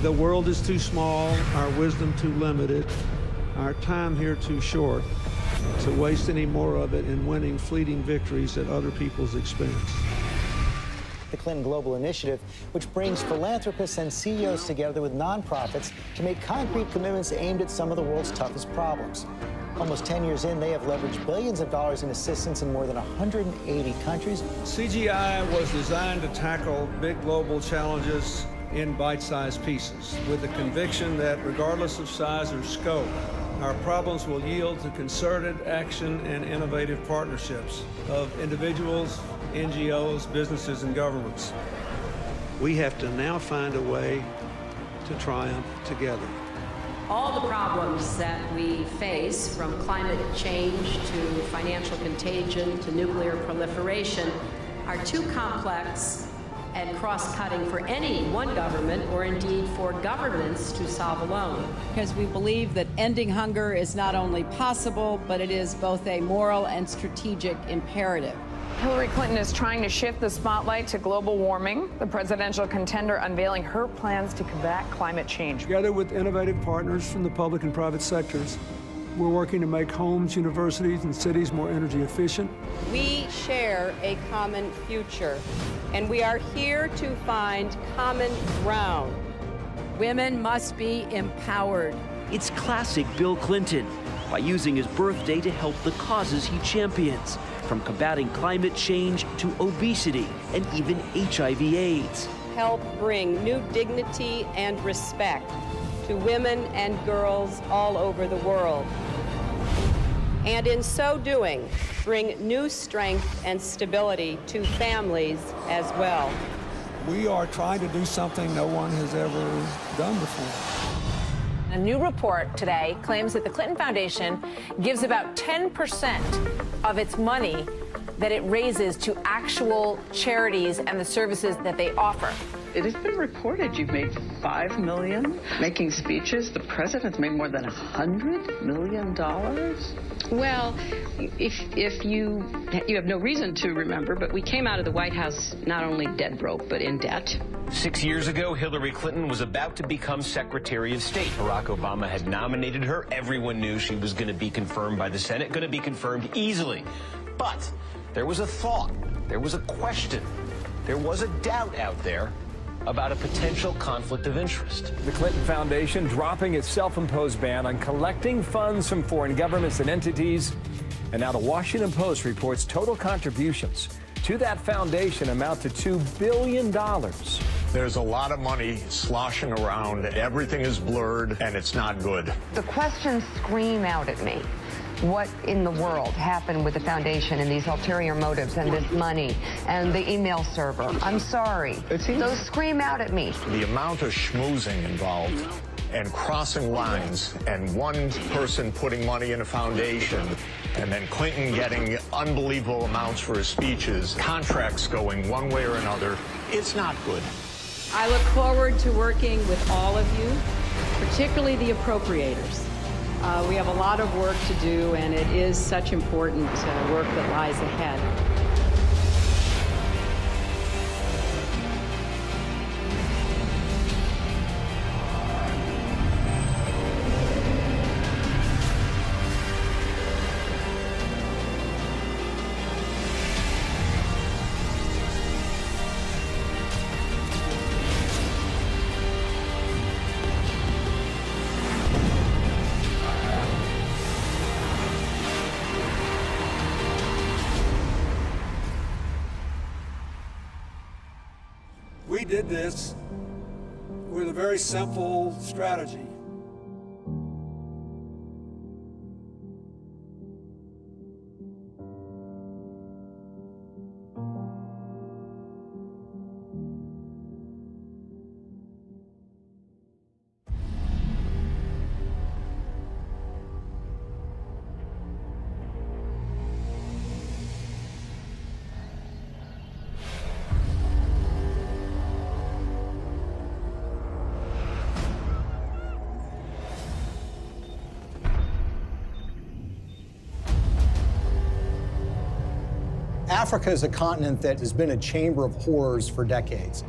The world is too small, our wisdom too limited, our time here too short to waste any more of it in winning fleeting victories at other people's expense. The Clinton Global Initiative, which brings philanthropists and CEOs together with nonprofits to make concrete commitments aimed at some of the world's toughest problems. Almost 10 years in, they have leveraged billions of dollars in assistance in more than 180 countries. CGI was designed to tackle big global challenges in bite-sized pieces, with the conviction that regardless of size or scope, our problems will yield to concerted action and innovative partnerships of individuals, NGOs, businesses, and governments. We have to now find a way to triumph together. All the problems that we face, from climate change to financial contagion to nuclear proliferation, are too complex and cross-cutting for any one government, or indeed for governments, to solve alone. Because we believe that ending hunger is not only possible, but it is both a moral and strategic imperative. Hillary Clinton is trying to shift the spotlight to global warming, the presidential contender unveiling her plans to combat climate change. Together with innovative partners from the public and private sectors, we're working to make homes, universities, and cities more energy efficient. We share a common future, and we are here to find common ground. Women must be empowered. It's classic Bill Clinton, by using his birthday to help the causes he champions, from combating climate change to obesity and even HIV/AIDS. Help bring new dignity and respect to women and girls all over the world. And in so doing, bring new strength and stability to families as well. We are trying to do something no one has ever done before. A new report today claims that the Clinton Foundation gives about 10% of its money that it raises to actual charities and the services that they offer. It has been reported you've made $5 million making speeches. The president's made more than $100 million. Well, if you have no reason to remember, but we came out of the White House not only dead broke, but in debt. 6 years ago, Hillary Clinton was about to become Secretary of State. Barack Obama had nominated her. Everyone knew she was going to be confirmed by the Senate, going to be confirmed easily. But there was a thought, there was a question, there was a doubt out there about a potential conflict of interest. The Clinton Foundation dropping its self-imposed ban on collecting funds from foreign governments and entities. And now the Washington Post reports total contributions to that foundation amount to $2 billion. There's a lot of money sloshing around. Everything is blurred, and it's not good. The questions scream out at me. What in the world happened with the foundation and these ulterior motives and this money and the email server? I'm sorry. Those scream out at me. The amount of schmoozing involved and crossing lines and one person putting money in a foundation and then Clinton getting unbelievable amounts for his speeches, contracts going one way or another, it's not good. I look forward to working with all of you, particularly the appropriators. We have a lot of work to do, and it is such important work that lies ahead. We did this with a very simple strategy. Africa is a continent that has been a chamber of horrors for decades.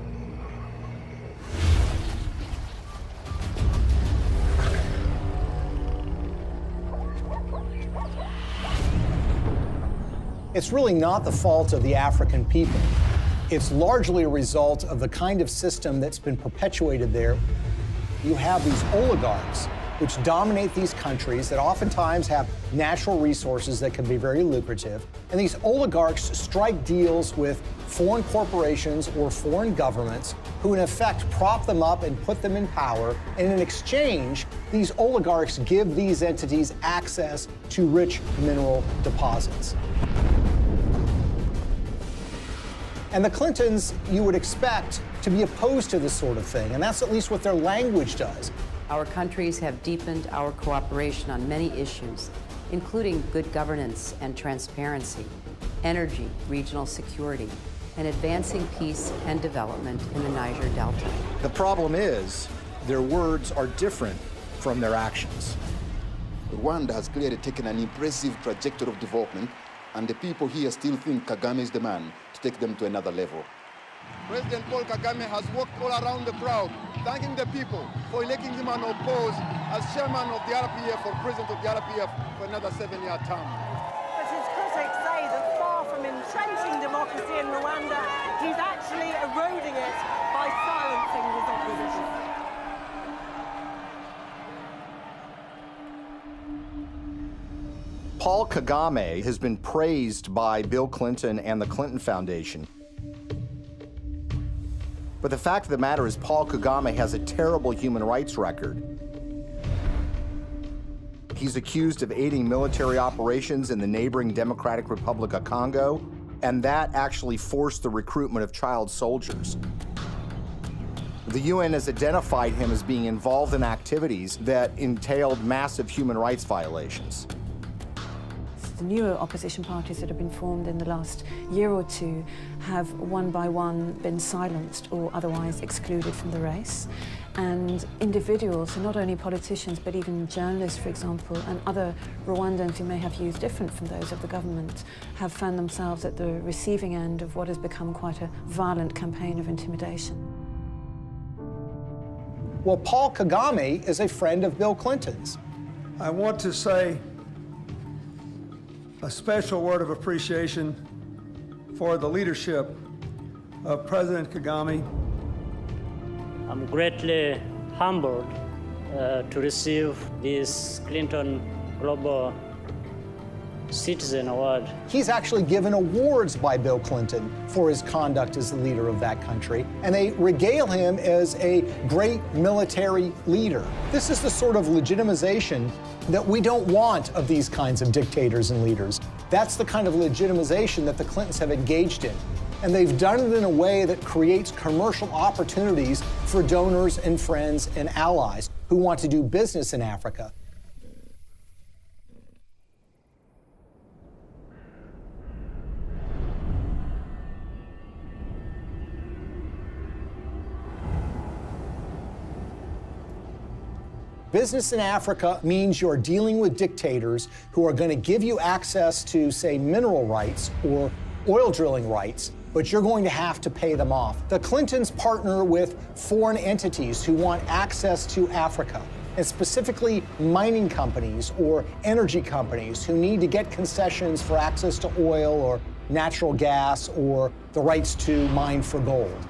it's really not the fault of the African people. It's largely a result of the kind of system that's been perpetuated there. You have these oligarchs which dominate these countries that oftentimes have natural resources that can be very lucrative. And these oligarchs strike deals with foreign corporations or foreign governments who in effect prop them up and put them in power. And in exchange, these oligarchs give these entities access to rich mineral deposits. And the Clintons, you would expect to be opposed to this sort of thing, and that's at least what their language does. Our countries have deepened our cooperation on many issues, including good governance and transparency, energy, regional security, and advancing peace and development in the Niger Delta. The problem is, their words are different from their actions. Rwanda has clearly taken an impressive trajectory of development, and the people here still think Kagame is the man to take them to another level. President Paul Kagame has walked all around the crowd, thanking the people for electing him unopposed as chairman of the RPF or president of the RPF for another 7-year term. But his critics say that far from entrenching democracy in Rwanda, he's actually eroding it by silencing his opposition. Paul Kagame has been praised by Bill Clinton and the Clinton Foundation. But the fact of the matter is Paul Kagame has a terrible human rights record. He's accused of aiding military operations in the neighboring Democratic Republic of Congo, and that actually forced the recruitment of child soldiers. The UN has identified him as being involved in activities that entailed massive human rights violations. The newer opposition parties that have been formed in the last year or two have one by one been silenced or otherwise excluded from the race. And individuals, so not only politicians, but even journalists, for example, and other Rwandans who may have views different from those of the government, have found themselves at the receiving end of what has become quite a violent campaign of intimidation. Well, Paul Kagame is a friend of Bill Clinton's. I want to say a special word of appreciation for the leadership of President Kagame. I'm greatly humbled to receive this Clinton Global Citizen Award. He's actually given awards by Bill Clinton for his conduct as the leader of that country, and they regale him as a great military leader. This is the sort of legitimization that we don't want of these kinds of dictators and leaders. That's the kind of legitimization that the Clintons have engaged in. And they've done it in a way that creates commercial opportunities for donors and friends and allies who want to do business in Africa. Business in Africa means you're dealing with dictators who are going to give you access to, say, mineral rights or oil drilling rights, but you're going to have to pay them off. The Clintons partner with foreign entities who want access to Africa, and specifically mining companies or energy companies who need to get concessions for access to oil or natural gas or the rights to mine for gold.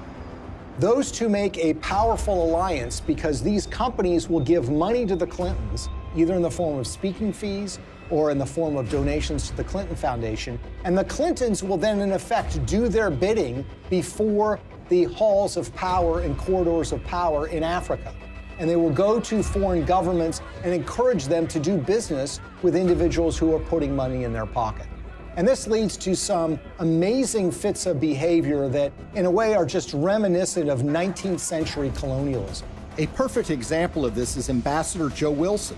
Those two make a powerful alliance because these companies will give money to the Clintons, either in the form of speaking fees or in the form of donations to the Clinton Foundation. And the Clintons will then, in effect, do their bidding before the halls of power and corridors of power in Africa. And they will go to foreign governments and encourage them to do business with individuals who are putting money in their pocket. And this leads to some amazing fits of behavior that, in a way, are just reminiscent of 19th century colonialism. A perfect example of this is Ambassador Joe Wilson.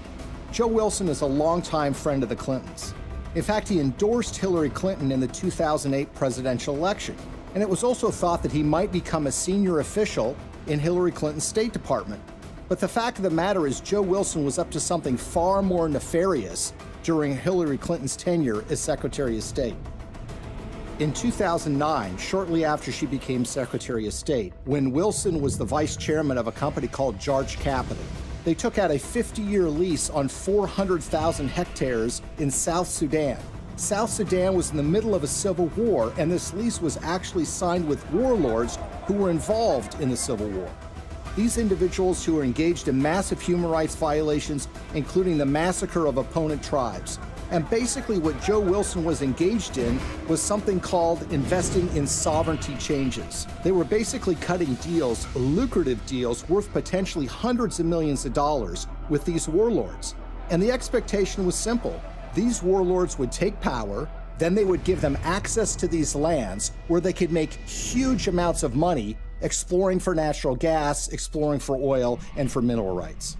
Joe Wilson is a longtime friend of the Clintons. In fact, he endorsed Hillary Clinton in the 2008 presidential election. And it was also thought that he might become a senior official in Hillary Clinton's State Department. But the fact of the matter is Joe Wilson was up to something far more nefarious during Hillary Clinton's tenure as Secretary of State. In 2009, shortly after she became Secretary of State, when Wilson was the vice chairman of a company called Jarch Capital, they took out a 50-year lease on 400,000 hectares in South Sudan. South Sudan was in the middle of a civil war, and this lease was actually signed with warlords who were involved in the civil war. These individuals who were engaged in massive human rights violations, including the massacre of opponent tribes. And basically what Joe Wilson was engaged in was something called investing in sovereignty changes. They were basically cutting deals, lucrative deals, worth potentially hundreds of millions of dollars with these warlords. And the expectation was simple. These warlords would take power, then they would give them access to these lands where they could make huge amounts of money exploring for natural gas, exploring for oil, and for mineral rights.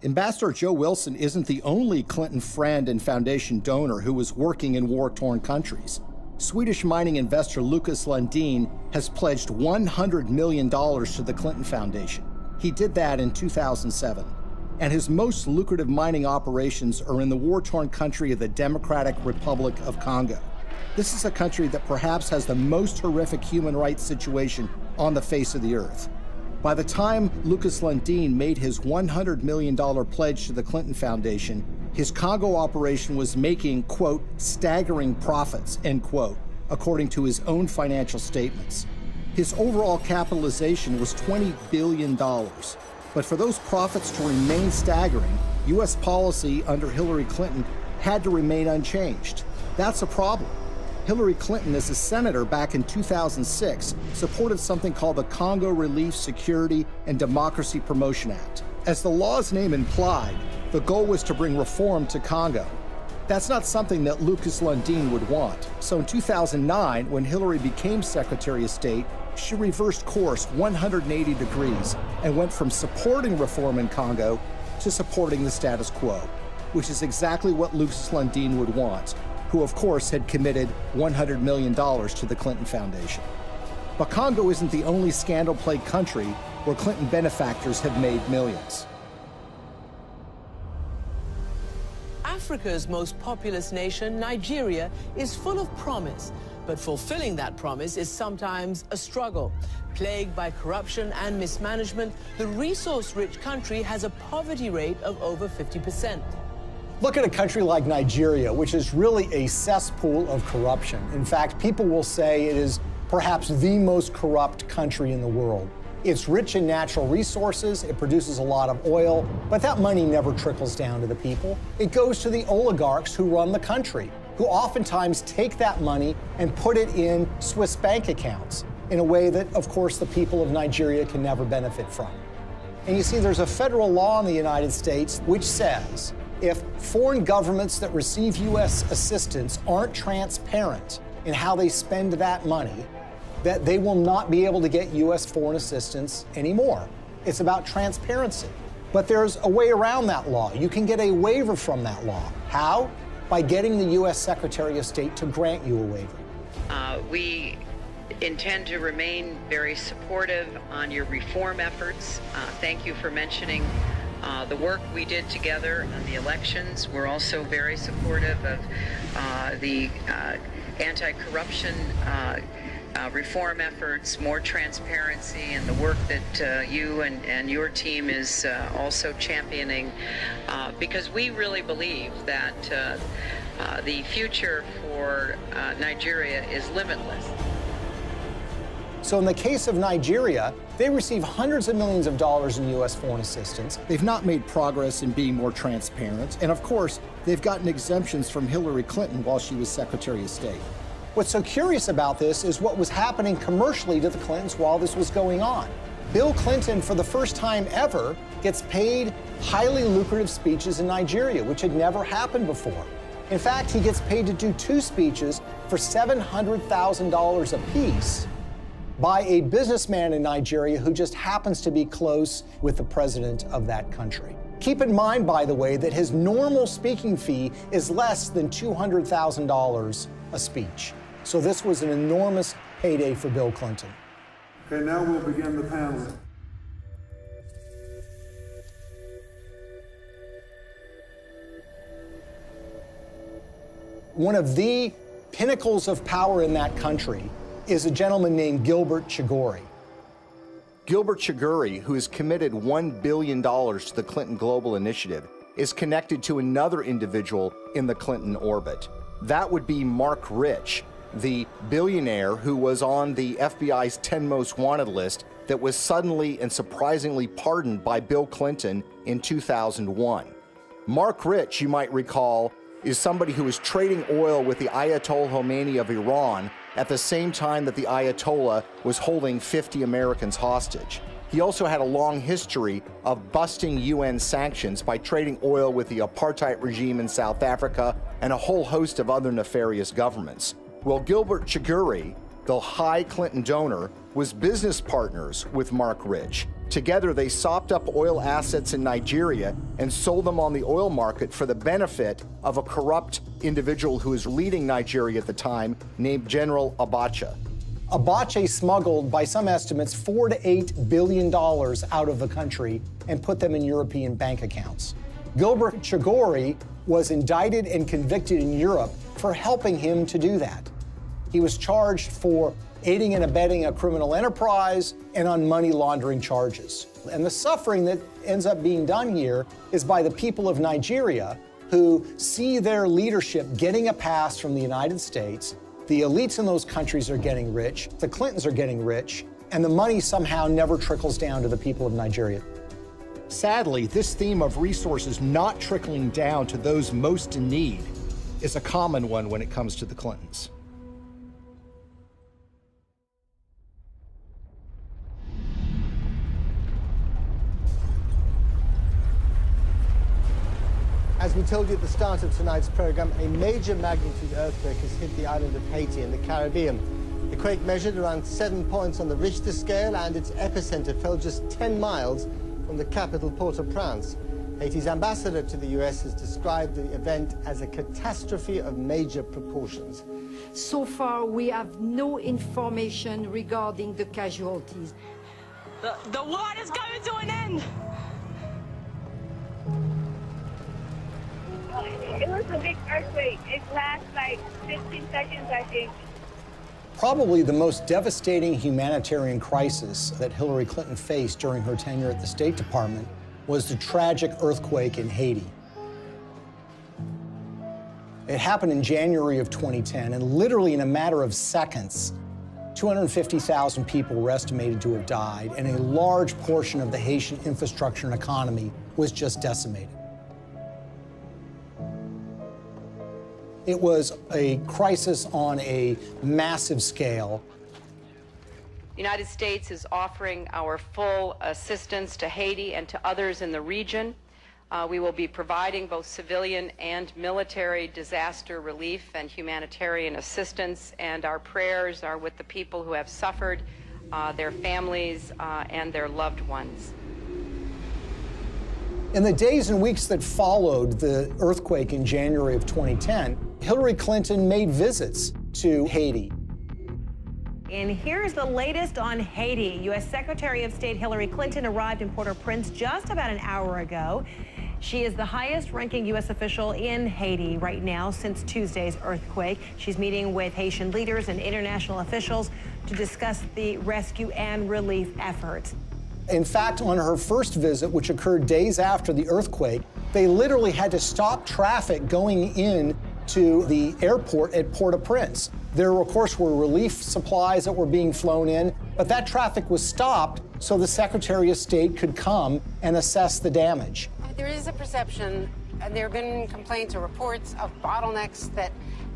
Ambassador Joe Wilson isn't the only Clinton friend and foundation donor who was working in war-torn countries. Swedish mining investor Lucas Lundin has pledged $100 million to the Clinton Foundation. He did that in 2007. And his most lucrative mining operations are in the war-torn country of the Democratic Republic of Congo. This is a country that perhaps has the most horrific human rights situation on the face of the earth. By the time Lucas Lundin made his $100 million pledge to the Clinton Foundation, his Congo operation was making, quote, staggering profits, end quote, according to his own financial statements. His overall capitalization was $20 billion. But for those profits to remain staggering, U.S. policy under Hillary Clinton had to remain unchanged. That's a problem. Hillary Clinton, as a senator back in 2006, supported something called the Congo Relief, Security, and Democracy Promotion Act. As the law's name implied, the goal was to bring reform to Congo. That's not something that Lucas Lundin would want. So in 2009, when Hillary became Secretary of State, she reversed course 180 degrees and went from supporting reform in Congo to supporting the status quo, which is exactly what Lucas Lundin would want, who of course had committed $100 million to the Clinton Foundation. But Congo isn't the only scandal-plagued country where Clinton benefactors have made millions. Africa's most populous nation, Nigeria, is full of promise, but fulfilling that promise is sometimes a struggle. Plagued by corruption and mismanagement, the resource-rich country has a poverty rate of over 50%. Look at a country like Nigeria, which is really a cesspool of corruption. In fact, people will say it is perhaps the most corrupt country in the world. It's rich in natural resources, it produces a lot of oil, but that money never trickles down to the people. It goes to the oligarchs who run the country, who oftentimes take that money and put it in Swiss bank accounts in a way that, of course, the people of Nigeria can never benefit from. And you see, there's a federal law in the United States which says if foreign governments that receive U.S. assistance aren't transparent in how they spend that money, that they will not be able to get U.S. foreign assistance anymore. It's about transparency. But there's a way around that law. You can get a waiver from that law. How? By getting the U.S. Secretary of State to grant you a waiver. We intend to remain very supportive on your reform efforts. Thank you for mentioning the work we did together on the elections. We're also very supportive of the anti-corruption reform efforts, more transparency, and the work that you and your team is also championing, because we really believe that the future for Nigeria is limitless. So in the case of Nigeria, they receive hundreds of millions of dollars in U.S. foreign assistance. They've not made progress in being more transparent. And of course, they've gotten exemptions from Hillary Clinton while she was Secretary of State. What's so curious about this is what was happening commercially to the Clintons while this was going on. Bill Clinton, for the first time ever, gets paid highly lucrative speeches in Nigeria, which had never happened before. In fact, he gets paid to do 2 speeches for $700,000 apiece by a businessman in Nigeria who just happens to be close with the president of that country. Keep in mind, by the way, that his normal speaking fee is less than $200,000 a speech. So this was an enormous payday for Bill Clinton. Okay, now we'll begin the panel. One of the pinnacles of power in that country is a gentleman named Gilbert Chagoury. Gilbert Chagoury, who has committed $1 billion to the Clinton Global Initiative, is connected to another individual in the Clinton orbit. That would be Marc Rich, the billionaire who was on the FBI's 10 most wanted list that was suddenly and surprisingly pardoned by Bill Clinton in 2001. Marc Rich, you might recall, is somebody who was trading oil with the Ayatollah Khomeini of Iran at the same time that the Ayatollah was holding 50 Americans hostage. He also had a long history of busting UN sanctions by trading oil with the apartheid regime in South Africa and a whole host of other nefarious governments. Well, Gilbert Chagoury, the high Clinton donor, was business partners with Marc Rich. Together, they sopped up oil assets in Nigeria and sold them on the oil market for the benefit of a corrupt individual who was leading Nigeria at the time, named General Abacha. Abacha smuggled, by some estimates, $4 to $8 billion out of the country and put them in European bank accounts. Gilbert Chagoury was indicted and convicted in Europe for helping him to do that. He was charged for aiding and abetting a criminal enterprise and on money laundering charges. And the suffering that ends up being done here is by the people of Nigeria, who see their leadership getting a pass from the United States. The elites in those countries are getting rich, the Clintons are getting rich, and the money somehow never trickles down to the people of Nigeria. Sadly, this theme of resources not trickling down to those most in need is a common one when it comes to the Clintons. As we told you at the start of tonight's program, a major magnitude earthquake has hit the island of Haiti in the Caribbean. The quake measured around 7 points on the Richter scale, and its epicenter fell just 10 miles from the capital, Port-au-Prince. Haiti's ambassador to the U.S. has described the event as a catastrophe of major proportions. So far, we have no information regarding the casualties. The war is coming to an end! It was a big earthquake. It lasts like 15 seconds, I think. Probably the most devastating humanitarian crisis that Hillary Clinton faced during her tenure at the State Department was the tragic earthquake in Haiti. It happened in January of 2010, and literally in a matter of seconds, 250,000 people were estimated to have died, and a large portion of the Haitian infrastructure and economy was just decimated. It was a crisis on a massive scale. The United States is offering our full assistance to Haiti and to others in the region. We will be providing both civilian and military disaster relief and humanitarian assistance, and our prayers are with the people who have suffered, their families, and their loved ones. In the days and weeks that followed the earthquake in January of 2010, Hillary Clinton made visits to Haiti. And here's the latest on Haiti. U.S. Secretary of State Hillary Clinton arrived in Port-au-Prince just about an hour ago. She is the highest-ranking U.S. official in Haiti right now since Tuesday's earthquake. She's meeting with Haitian leaders and international officials to discuss the rescue and relief efforts. In fact, on her first visit, which occurred days after the earthquake, they literally had to stop traffic going in to the airport at Port-au-Prince. There, of course, were relief supplies that were being flown in, but that traffic was stopped so the Secretary of State could come and assess the damage. There is a perception, and there have been complaints or reports of bottlenecks, that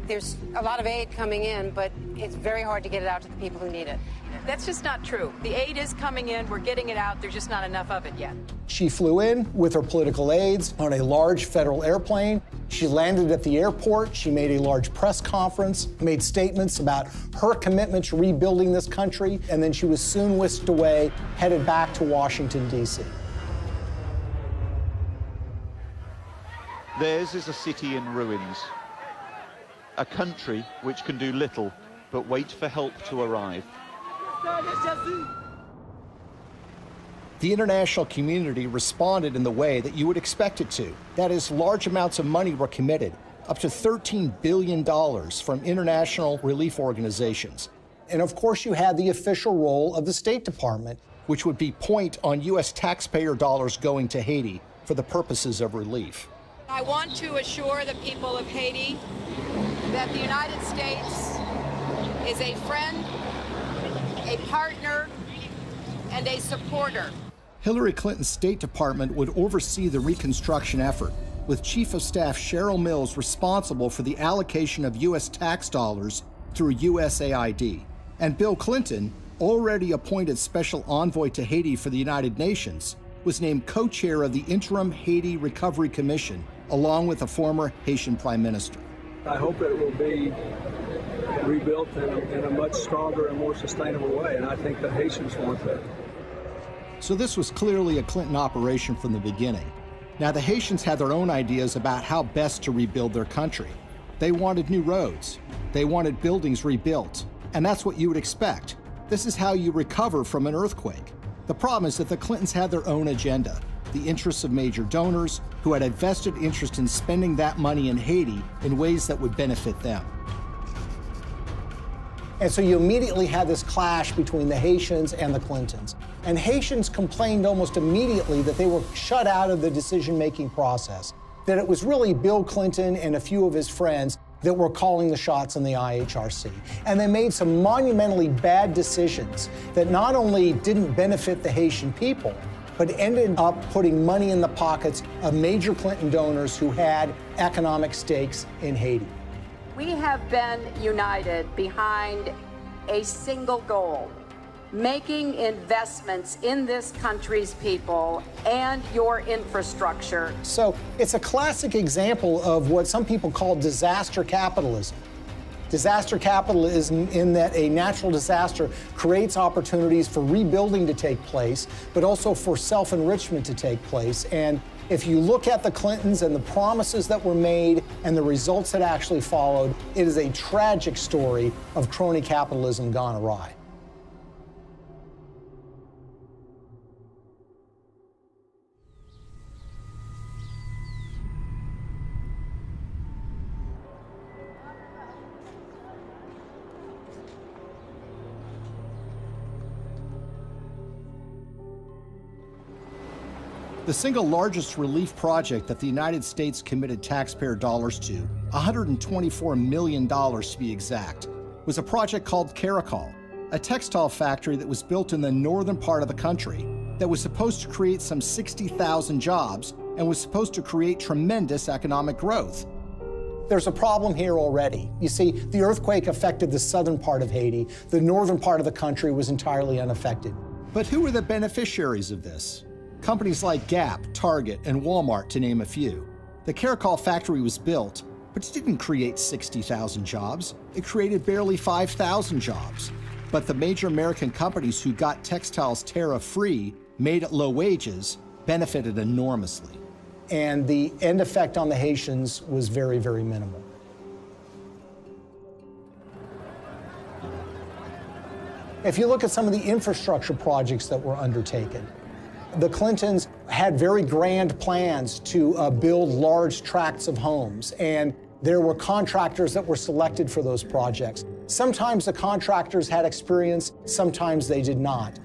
there's a lot of aid coming in, but it's very hard to get it out to the people who need it. That's just not true. The aid is coming in, we're getting it out, there's just not enough of it yet. She flew in with her political aides on a large federal airplane. She landed at the airport. She made a large press conference, made statements about her commitment to rebuilding this country, and then she was soon whisked away, headed back to Washington, D.C. Theirs is a city in ruins, a country which can do little but wait for help to arrive. The international community responded in the way that you would expect it to. That is, large amounts of money were committed, up to $13 billion from international relief organizations. And of course, you had the official role of the State Department, which would be point on U.S. taxpayer dollars going to Haiti, for the purposes of relief. I want to assure the people of Haiti that the United States is a friend, a partner, and a supporter. Hillary Clinton's State Department would oversee the reconstruction effort, with Chief of Staff Cheryl Mills responsible for the allocation of U.S. tax dollars through USAID. And Bill Clinton, already appointed Special Envoy to Haiti for the United Nations, was named co-chair of the Interim Haiti Recovery Commission, along with a former Haitian Prime Minister. I hope that it will be rebuilt in a much stronger and more sustainable way, and I think the Haitians want that. So this was clearly a Clinton operation from the beginning. Now, the Haitians had their own ideas about how best to rebuild their country. They wanted new roads. They wanted buildings rebuilt. And that's what you would expect. This is how you recover from an earthquake. The problem is that the Clintons had their own agenda, the interests of major donors who had a vested interest in spending that money in Haiti in ways that would benefit them. And so you immediately had this clash between the Haitians and the Clintons. And Haitians complained almost immediately that they were shut out of the decision-making process, that it was really Bill Clinton and a few of his friends that were calling the shots in the IHRC. And they made some monumentally bad decisions that not only didn't benefit the Haitian people, but ended up putting money in the pockets of major Clinton donors who had economic stakes in Haiti. We have been united behind a single goal, making investments in this country's people and your infrastructure. So it's a classic example of what some people call disaster capitalism. Disaster capitalism in that a natural disaster creates opportunities for rebuilding to take place, but also for self-enrichment to take place. And if you look at the Clintons and the promises that were made and the results that actually followed, it is a tragic story of crony capitalism gone awry. The single largest relief project that the United States committed taxpayer dollars to, $124 million to be exact, was a project called Caracol, a textile factory that was built in the northern part of the country that was supposed to create some 60,000 jobs and was supposed to create tremendous economic growth. There's a problem here already. You see, the earthquake affected the southern part of Haiti. The northern part of the country was entirely unaffected. But who were the beneficiaries of this? Companies like Gap, Target, and Walmart, to name a few. The Caracol factory was built, but it didn't create 60,000 jobs. It created barely 5,000 jobs. But the major American companies who got textiles tariff-free, made at low wages, benefited enormously. And the end effect on the Haitians was very, very minimal. If you look at some of the infrastructure projects that were undertaken, the Clintons had very grand plans to build large tracts of homes, and there were contractors that were selected for those projects. Sometimes the contractors had experience, sometimes they did not.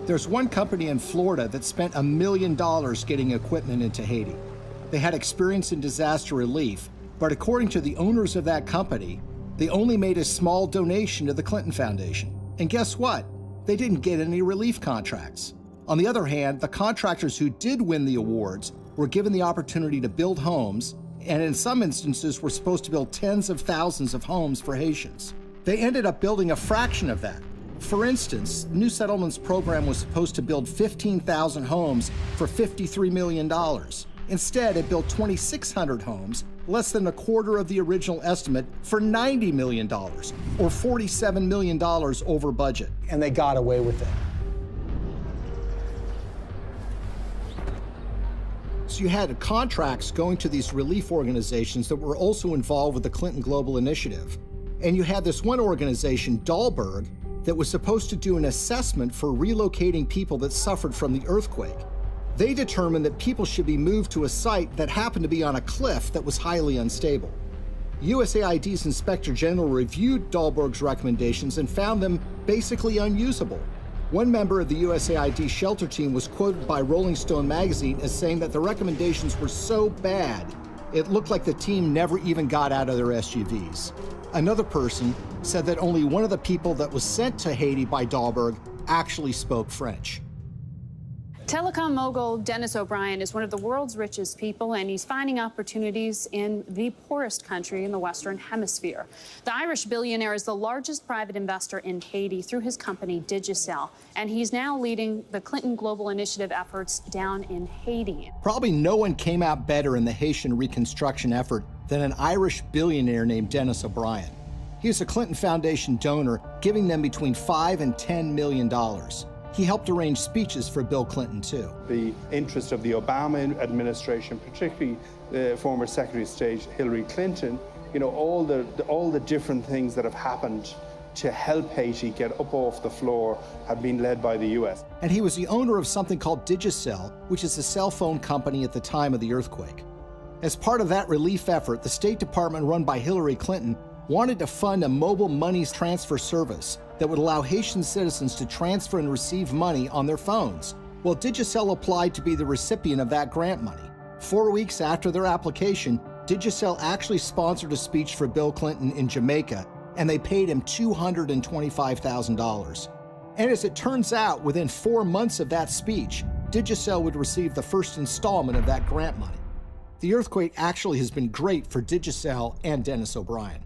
There's one company in Florida that spent $1 million getting equipment into Haiti. They had experience in disaster relief, but according to the owners of that company, they only made a small donation to the Clinton Foundation. And guess what? They didn't get any relief contracts. On the other hand, the contractors who did win the awards were given the opportunity to build homes, and in some instances were supposed to build tens of thousands of homes for Haitians. They ended up building a fraction of that. For instance, the New Settlements program was supposed to build 15,000 homes for $53 million. Instead, it built 2,600 homes, less than a quarter of the original estimate, for $90 million, or $47 million over budget. And they got away with it. So you had contracts going to these relief organizations that were also involved with the Clinton Global Initiative. And you had this one organization, Dahlberg, that was supposed to do an assessment for relocating people that suffered from the earthquake. They determined that people should be moved to a site that happened to be on a cliff that was highly unstable. USAID's Inspector General reviewed Dahlberg's recommendations and found them basically unusable. One member of the USAID shelter team was quoted by Rolling Stone magazine as saying that the recommendations were so bad, it looked like the team never even got out of their SUVs. Another person said that only one of the people that was sent to Haiti by Dahlberg actually spoke French. Telecom mogul Dennis O'Brien is one of the world's richest people, and he's finding opportunities in the poorest country in the Western Hemisphere. The Irish billionaire is the largest private investor in Haiti through his company Digicel, and he's now leading the Clinton Global Initiative efforts down in Haiti. Probably no one came out better in the Haitian reconstruction effort than an Irish billionaire named Dennis O'Brien. He was a Clinton Foundation donor, giving them between $5 and $10 million. He helped arrange speeches for Bill Clinton, too. The interest of the Obama administration, particularly the former Secretary of State Hillary Clinton, you know, all the different things that have happened to help Haiti get up off the floor have been led by the U.S. And he was the owner of something called Digicel, which is a cell phone company at the time of the earthquake. As part of that relief effort, the State Department run by Hillary Clinton wanted to fund a mobile money transfer service that would allow Haitian citizens to transfer and receive money on their phones. Well, Digicel applied to be the recipient of that grant money. 4 weeks after their application, Digicel actually sponsored a speech for Bill Clinton in Jamaica, and they paid him $225,000. And as it turns out, within 4 months of that speech, Digicel would receive the first installment of that grant money. The earthquake actually has been great for Digicel and Dennis O'Brien.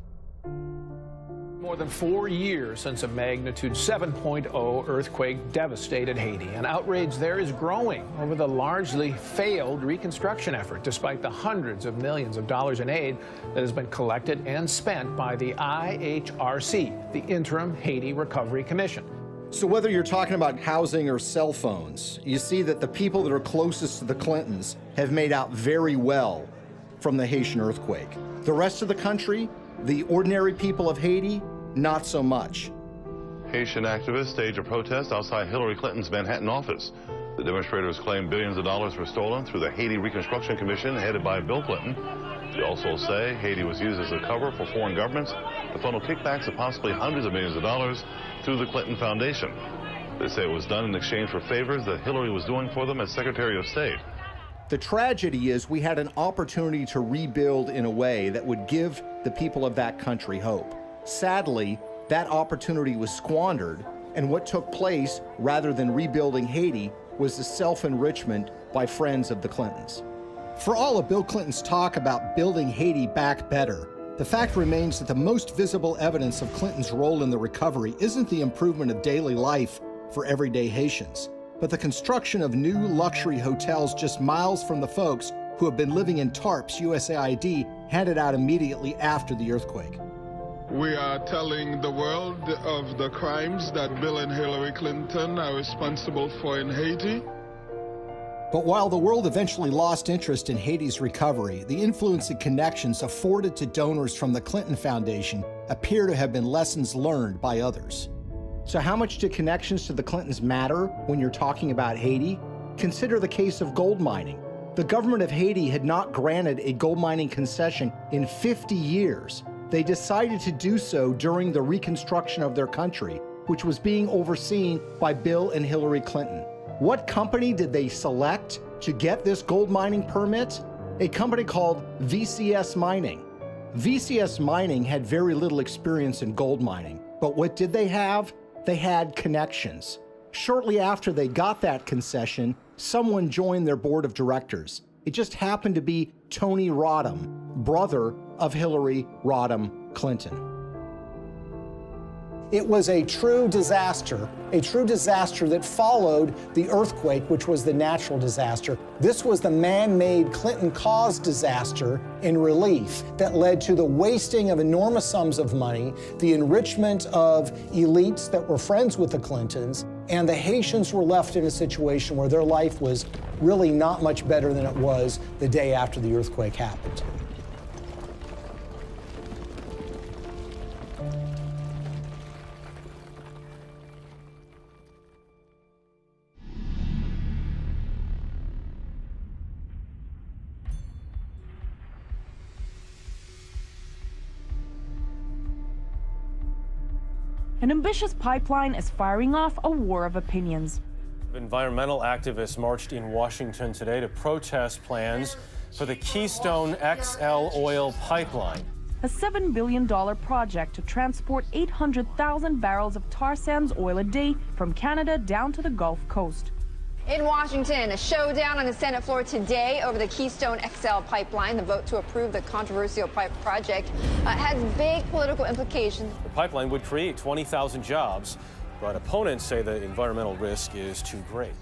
More than 4 years since a magnitude 7.0 earthquake devastated Haiti, and outrage there is growing over the largely failed reconstruction effort, despite the hundreds of millions of dollars in aid that has been collected and spent by the IHRC, the Interim Haiti Recovery Commission. So whether you're talking about housing or cell phones, you see that the people that are closest to the Clintons have made out very well from the Haitian earthquake. The rest of the country, the ordinary people of Haiti, not so much. Haitian activists staged a protest outside Hillary Clinton's Manhattan office. The demonstrators claim billions of dollars were stolen through the Haiti Reconstruction Commission headed by Bill Clinton. They also say Haiti was used as a cover for foreign governments to funnel kickbacks of possibly hundreds of millions of dollars through the Clinton Foundation. They say it was done in exchange for favors that Hillary was doing for them as Secretary of State. The tragedy is we had an opportunity to rebuild in a way that would give the people of that country hope. Sadly, that opportunity was squandered, and what took place, rather than rebuilding Haiti, was the self-enrichment by friends of the Clintons. For all of Bill Clinton's talk about building Haiti back better, the fact remains that the most visible evidence of Clinton's role in the recovery isn't the improvement of daily life for everyday Haitians, but the construction of new luxury hotels just miles from the folks who have been living in tarps USAID handed out immediately after the earthquake. We are telling the world of the crimes that Bill and Hillary Clinton are responsible for in Haiti. But while the world eventually lost interest in Haiti's recovery, the influence and connections afforded to donors from the Clinton Foundation appear to have been lessons learned by others. So how much do connections to the Clintons matter when you're talking about Haiti? Consider the case of gold mining. The government of Haiti had not granted a gold mining concession in 50 years. They decided to do so during the reconstruction of their country, which was being overseen by Bill and Hillary Clinton. What company did they select to get this gold mining permit? A company called VCS Mining. VCS Mining had very little experience in gold mining, but what did they have? They had connections. Shortly after they got that concession, someone joined their board of directors. It just happened to be Tony Rodham, brother of Hillary Rodham Clinton. It was a true disaster that followed the earthquake, which was the natural disaster. This was the man-made Clinton-caused disaster in relief that led to the wasting of enormous sums of money, the enrichment of elites that were friends with the Clintons, and the Haitians were left in a situation where their life was really not much better than it was the day after the earthquake happened. An ambitious pipeline is firing off a war of opinions. Environmental activists marched in Washington today to protest plans for the Keystone XL oil pipeline. A $7 billion project to transport 800,000 barrels of tar sands oil a day from Canada down to the Gulf Coast. In Washington, a showdown on the Senate floor today over the Keystone XL pipeline. The vote to approve the controversial pipe project has big political implications. The pipeline would create 20,000 jobs, but opponents say the environmental risk is too great.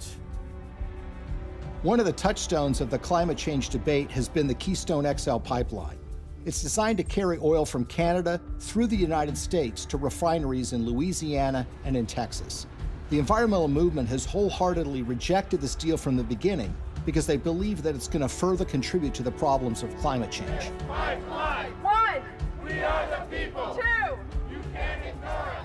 One of the touchstones of the climate change debate has been the Keystone XL pipeline. It's designed to carry oil from Canada through the United States to refineries in Louisiana and in Texas. The environmental movement has wholeheartedly rejected this deal from the beginning because they believe that it's going to further contribute to the problems of climate change. Pipeline. 1. We are the people. 2. You can't ignore us.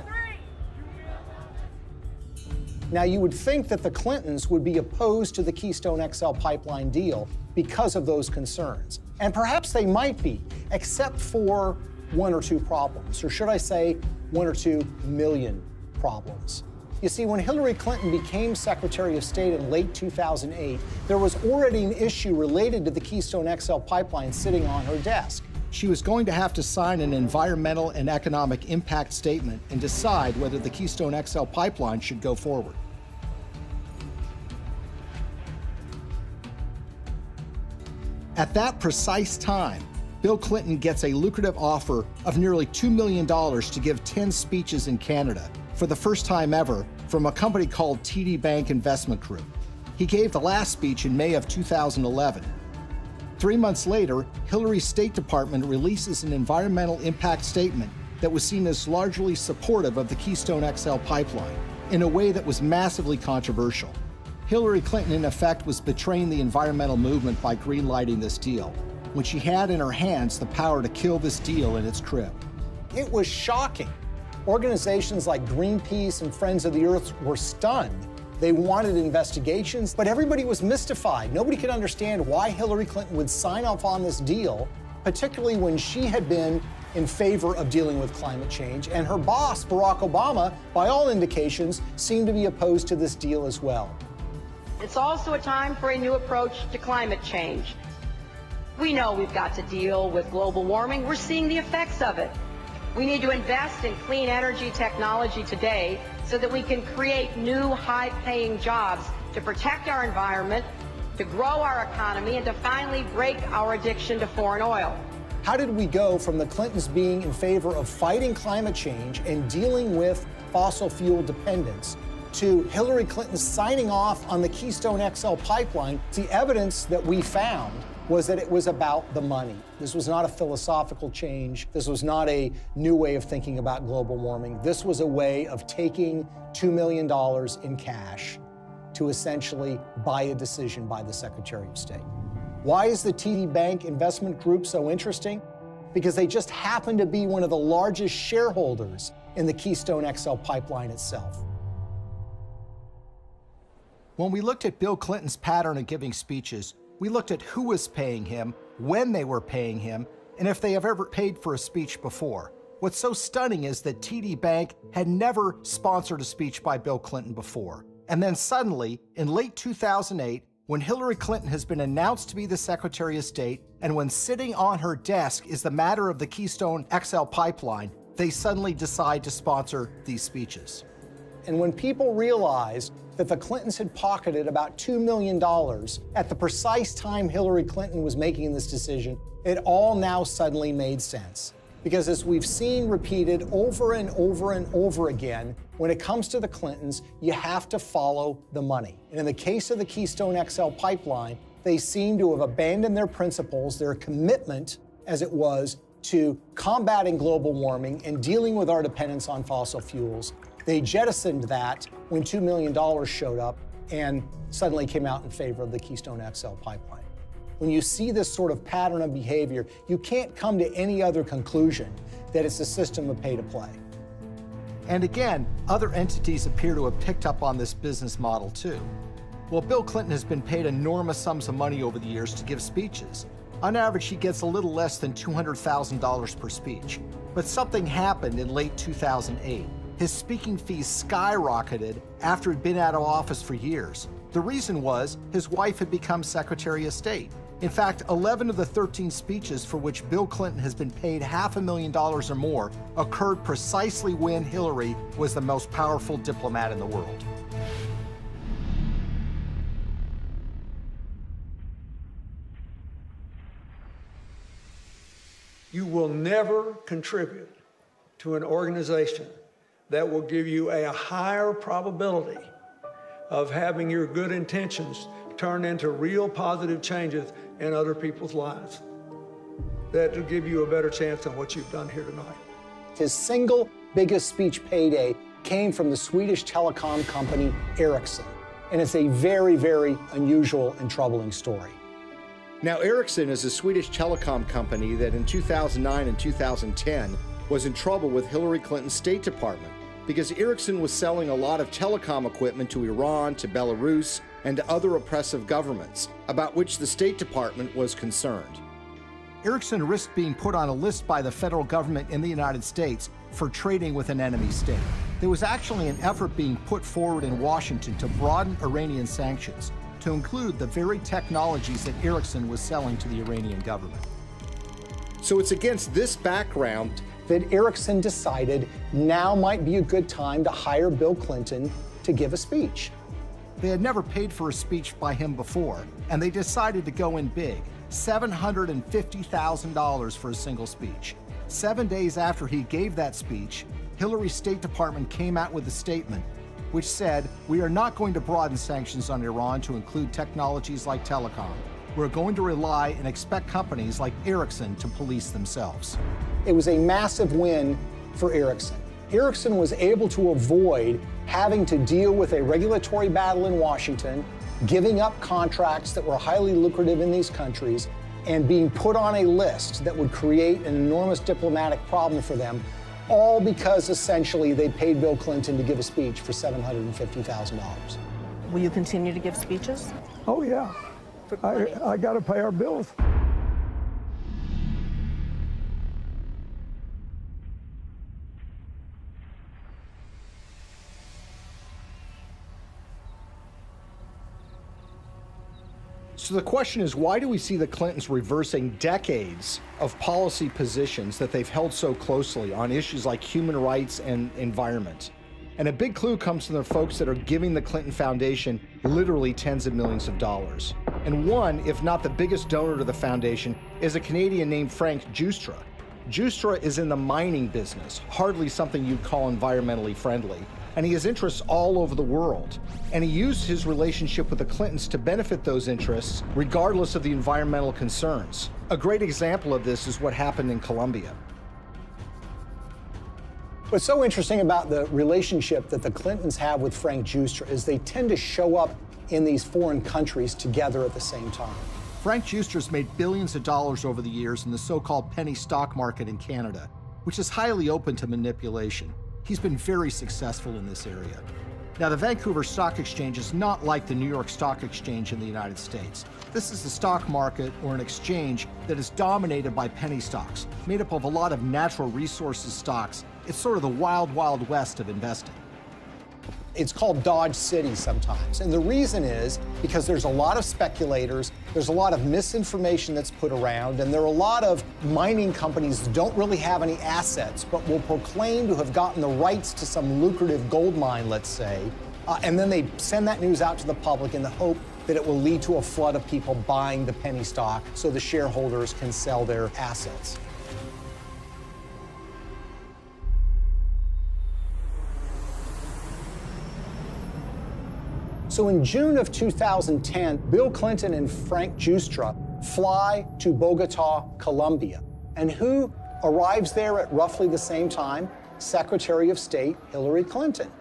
3. Now, you would think that the Clintons would be opposed to the Keystone XL pipeline deal because of those concerns. And perhaps they might be, except for one or two problems, or should I say 1 or 2 million problems. You see, when Hillary Clinton became Secretary of State in late 2008, there was already an issue related to the Keystone XL pipeline sitting on her desk. She was going to have to sign an environmental and economic impact statement and decide whether the Keystone XL pipeline should go forward. At that precise time, Bill Clinton gets a lucrative offer of nearly $2 million to give 10 speeches in Canada for the first time ever from a company called TD Bank Investment Group. He gave the last speech in May of 2011. 3 months later, Hillary's State Department releases an environmental impact statement that was seen as largely supportive of the Keystone XL pipeline in a way that was massively controversial. Hillary Clinton, in effect, was betraying the environmental movement by greenlighting this deal, when she had in her hands the power to kill this deal in its crib. It was shocking. Organizations like Greenpeace and Friends of the Earth were stunned. They wanted investigations, but everybody was mystified. Nobody could understand why Hillary Clinton would sign off on this deal, particularly when she had been in favor of dealing with climate change, and her boss, Barack Obama, by all indications, seemed to be opposed to this deal as well. It's also a time for a new approach to climate change. We know we've got to deal with global warming. We're seeing the effects of it. We need to invest in clean energy technology today so that we can create new high-paying jobs to protect our environment, to grow our economy, and to finally break our addiction to foreign oil. How did we go from the Clintons being in favor of fighting climate change and dealing with fossil fuel dependence to Hillary Clinton signing off on the Keystone XL pipeline? The evidence that we found was that it was about the money. This was not a philosophical change. This was not a new way of thinking about global warming. This was a way of taking $2 million in cash to essentially buy a decision by the Secretary of State. Why is the TD Bank Investment Group so interesting? Because they just happen to be one of the largest shareholders in the Keystone XL pipeline itself. When we looked at Bill Clinton's pattern of giving speeches, we looked at who was paying him, when they were paying him, and if they have ever paid for a speech before. What's so stunning is that TD Bank had never sponsored a speech by Bill Clinton before. And then suddenly, in late 2008, when Hillary Clinton has been announced to be the Secretary of State, and when sitting on her desk is the matter of the Keystone XL pipeline, they suddenly decide to sponsor these speeches. And when people realized that the Clintons had pocketed about $2 million at the precise time Hillary Clinton was making this decision, it all now suddenly made sense. Because as we've seen repeated over and over and over again, when it comes to the Clintons, you have to follow the money. And in the case of the Keystone XL pipeline, they seem to have abandoned their principles, their commitment, as it was, to combating global warming and dealing with our dependence on fossil fuels. They jettisoned that when $2 million showed up and suddenly came out in favor of the Keystone XL pipeline. When you see this sort of pattern of behavior, you can't come to any other conclusion that it's a system of pay to play. And again, other entities appear to have picked up on this business model too. Well, Bill Clinton has been paid enormous sums of money over the years to give speeches. On average, he gets a little less than $200,000 per speech. But something happened in late 2008. his speaking fees skyrocketed after he'd been out of office for years. The reason was his wife had become Secretary of State. In fact, 11 of the 13 speeches for which Bill Clinton has been paid $500,000 or more occurred precisely when Hillary was the most powerful diplomat in the world. You will never contribute to an organization that will give you a higher probability of having your good intentions turn into real positive changes in other people's lives. That will give you a better chance than what you've done here tonight. His single biggest speech payday came from the Swedish telecom company Ericsson. And it's a very, very unusual and troubling story. Now, Ericsson is a Swedish telecom company that in 2009 and 2010 was in trouble with Hillary Clinton's State Department because Ericsson was selling a lot of telecom equipment to Iran, to Belarus, and to other oppressive governments, about which the State Department was concerned. Ericsson risked being put on a list by the federal government in the United States for trading with an enemy state. There was actually an effort being put forward in Washington to broaden Iranian sanctions to include the very technologies that Ericsson was selling to the Iranian government. So it's against this background that Ericsson decided now might be a good time to hire Bill Clinton to give a speech. They had never paid for a speech by him before, and they decided to go in big, $750,000 for a single speech. 7 days after he gave that speech, Hillary's State Department came out with a statement which said, "We are not going to broaden sanctions on Iran to include technologies like telecom. We're going to rely and expect companies like Ericsson to police themselves." It was a massive win for Ericsson. Ericsson was able to avoid having to deal with a regulatory battle in Washington, giving up contracts that were highly lucrative in these countries, and being put on a list that would create an enormous diplomatic problem for them, all because essentially they paid Bill Clinton to give a speech for $750,000. Will you continue to give speeches? Oh, yeah. I got to pay our bills. So the question is, why do we see the Clintons reversing decades of policy positions that they've held so closely on issues like human rights and environment? And a big clue comes from the folks that are giving the Clinton Foundation literally tens of millions of dollars. And one, if not the biggest donor to the foundation, is a Canadian named Frank Giustra. Giustra is in the mining business, hardly something you'd call environmentally friendly. And he has interests all over the world. And he used his relationship with the Clintons to benefit those interests, regardless of the environmental concerns. A great example of this is what happened in Colombia. What's so interesting about the relationship that the Clintons have with Frank Giustra is they tend to show up in these foreign countries together at the same time. Frank Giustra's made billions of dollars over the years in the so-called penny stock market in Canada, which is highly open to manipulation. He's been very successful in this area. Now, the Vancouver Stock Exchange is not like the New York Stock Exchange in the United States. This is a stock market or an exchange that is dominated by penny stocks, made up of a lot of natural resources stocks. It's sort of the wild, wild west of investing. It's called Dodge City sometimes. And the reason is because there's a lot of speculators, there's a lot of misinformation that's put around, and there are a lot of mining companies that don't really have any assets, but will proclaim to have gotten the rights to some lucrative gold mine, let's say, and then they send that news out to the public in the hope that it will lead to a flood of people buying the penny stock so the shareholders can sell their assets. So in June of 2010, Bill Clinton and Frank Giustra fly to Bogota, Colombia. And who arrives there at roughly the same time? Secretary of State Hillary Clinton.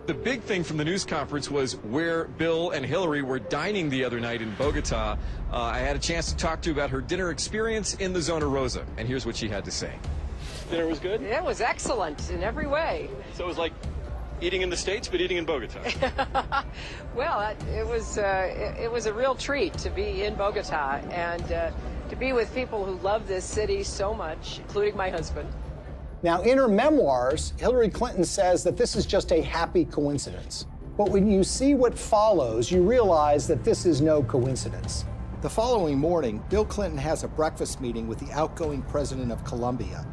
The big thing from the news conference was where Bill and Hillary were dining the other night in Bogota. I had a chance to talk to her about her dinner experience in the Zona Rosa, and here's what she had to say. Dinner was good? It was excellent in every way. So it was like eating in the States, but eating in Bogota. Well, it was a real treat to be in Bogota and to be with people who love this city so much, including my husband. Now, in her memoirs, Hillary Clinton says that this is just a happy coincidence. But when you see what follows, you realize that this is no coincidence. The following morning, Bill Clinton has a breakfast meeting with the outgoing president of Colombia,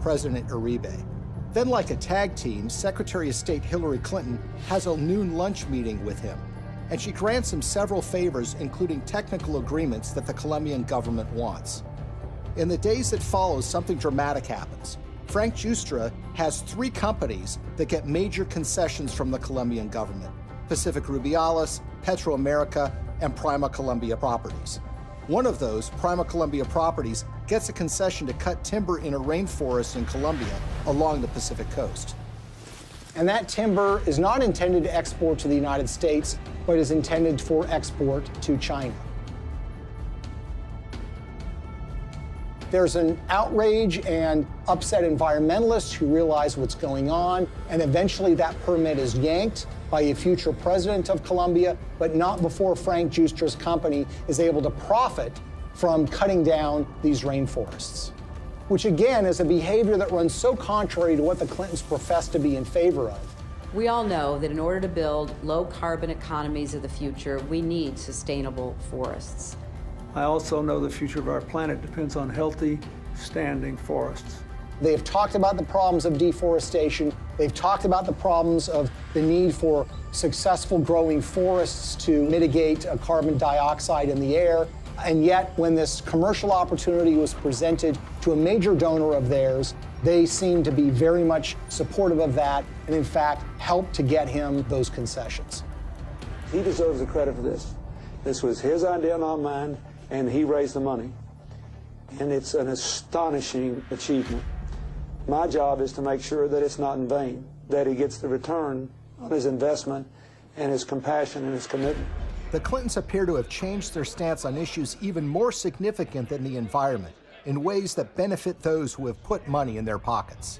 President Uribe. Then, like a tag team, Secretary of State Hillary Clinton has a noon lunch meeting with him, and she grants him several favors, including technical agreements that the Colombian government wants. In the days that follow, something dramatic happens. Frank Giustra has 3 companies that get major concessions from the Colombian government: Pacific Rubiales, Petroamerica, and Prima Colombia Properties. One of those, Prima Colombia Properties, gets a concession to cut timber in a rainforest in Colombia along the Pacific coast. And that timber is not intended to export to the United States, but is intended for export to China. There's an outrage and upset environmentalists who realize what's going on, and eventually that permit is yanked by a future president of Colombia, but not before Frank Giustra's company is able to profit from cutting down these rainforests, which again is a behavior that runs so contrary to what the Clintons profess to be in favor of. We all know that in order to build low-carbon economies of the future, we need sustainable forests. I also know the future of our planet depends on healthy, standing forests. They have talked about the problems of deforestation. They've talked about the problems of the need for successful growing forests to mitigate carbon dioxide in the air. And yet, when this commercial opportunity was presented to a major donor of theirs, they seemed to be very much supportive of that and, in fact, helped to get him those concessions. He deserves the credit for this. This was his idea, not mine, and he raised the money. And it's an astonishing achievement. My job is to make sure that it's not in vain, that he gets the return on his investment and his compassion and his commitment. The Clintons appear to have changed their stance on issues even more significant than the environment, in ways that benefit those who have put money in their pockets.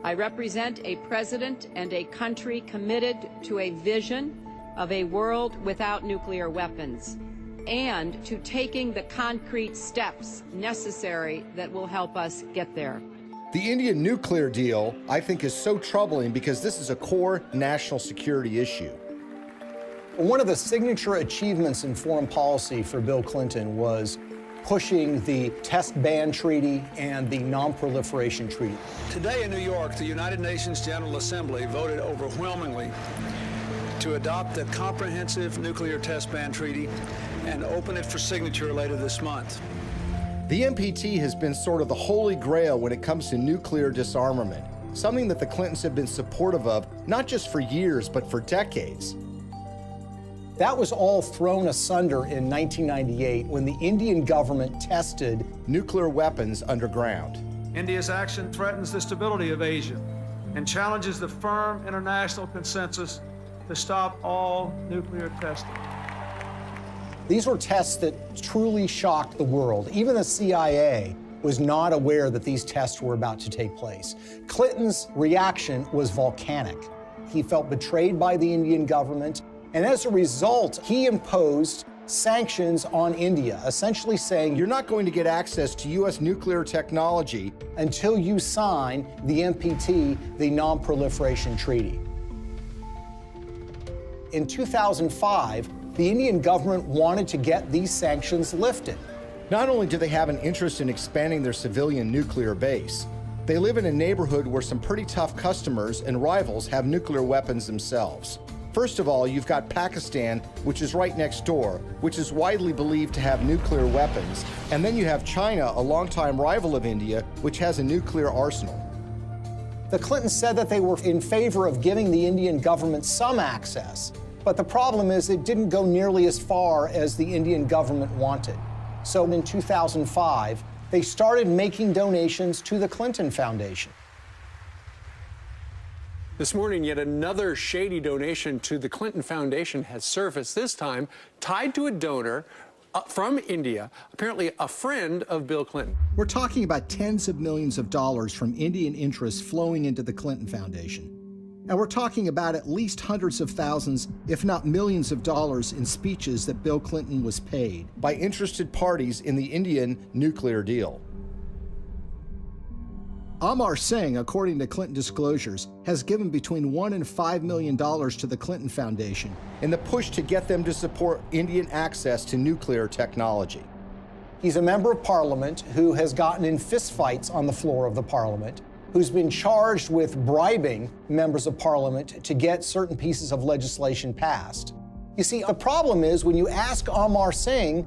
I represent a president and a country committed to a vision of a world without nuclear weapons and to taking the concrete steps necessary that will help us get there. The Indian nuclear deal, I think, is so troubling because this is a core national security issue. One of the signature achievements in foreign policy for Bill Clinton was pushing the Test Ban Treaty and the Non-Proliferation Treaty. Today in New York, the United Nations General Assembly voted overwhelmingly to adopt the Comprehensive Nuclear Test Ban Treaty and open it for signature later this month. The NPT has been sort of the holy grail when it comes to nuclear disarmament, something that the Clintons have been supportive of, not just for years, but for decades. That was all thrown asunder in 1998 when the Indian government tested nuclear weapons underground. India's action threatens the stability of Asia and challenges the firm international consensus to stop all nuclear testing. These were tests that truly shocked the world. Even the CIA was not aware that these tests were about to take place. Clinton's reaction was volcanic. He felt betrayed by the Indian government, and as a result, he imposed sanctions on India, essentially saying, you're not going to get access to U.S. nuclear technology until you sign the NPT, the Non-Proliferation Treaty. In 2005, the Indian government wanted to get these sanctions lifted. Not only do they have an interest in expanding their civilian nuclear base, they live in a neighborhood where some pretty tough customers and rivals have nuclear weapons themselves. First of all, you've got Pakistan, which is right next door, which is widely believed to have nuclear weapons. And then you have China, a longtime rival of India, which has a nuclear arsenal. The Clintons said that they were in favor of giving the Indian government some access, but the problem is it didn't go nearly as far as the Indian government wanted. So in 2005, they started making donations to the Clinton Foundation. This morning, yet another shady donation to the Clinton Foundation has surfaced, this time tied to a donor from India, apparently a friend of Bill Clinton. We're talking about tens of millions of dollars from Indian interests flowing into the Clinton Foundation. And we're talking about at least hundreds of thousands, if not millions of dollars in speeches that Bill Clinton was paid by interested parties in the Indian nuclear deal. Amar Singh, according to Clinton disclosures, has given between $1 and $5 million to the Clinton Foundation in the push to get them to support Indian access to nuclear technology. He's a member of parliament who has gotten in fistfights on the floor of the parliament, who's been charged with bribing members of parliament to get certain pieces of legislation passed. You see, the problem is when you ask Amar Singh,